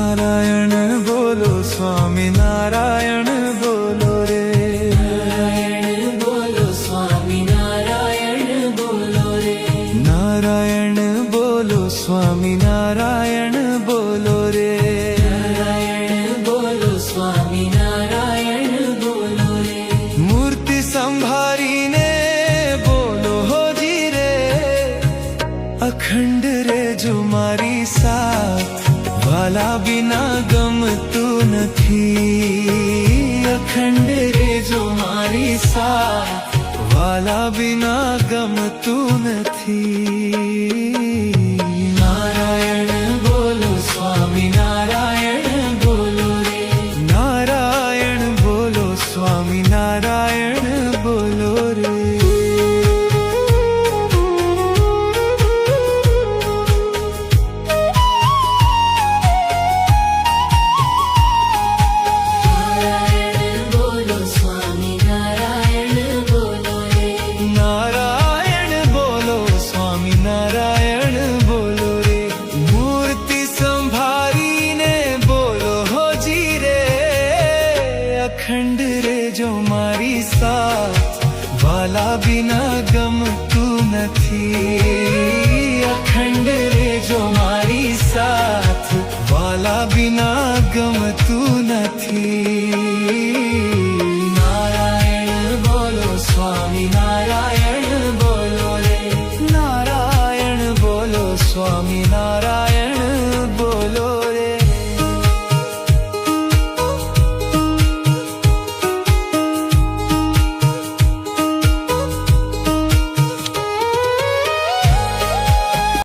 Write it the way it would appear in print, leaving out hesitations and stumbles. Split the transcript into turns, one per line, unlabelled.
नारायण बोलो स्वामी नारायण बोलो रे।
नारायण बोलो स्वामी नारायण बोलो रे।
नारायण बोलो स्वामी नारायण बोलो रे।
नारायण बोलो स्वामी नारायण बोलो रे।
मूर्ति संभारी ने बोलो हो जी रे। अखंड रे जो मारी साथ वाला बिना गम तू नथी। अखंड रे जो मारी साथ वाला बिना गम तू नथी। नारायण बोलो स्वामी नारायण बोलो रे। नारायण बोलो स्वामी नारायण बोलो रे। अखंड रे जो मारी साथ वाला बिना गम तू नथी। अखंड रे जो मारी साथ वाला बिना गम तू नथी। नारायण बोलो स्वामी नारायण बोलो रे। नारायण बोलो स्वामी नारायण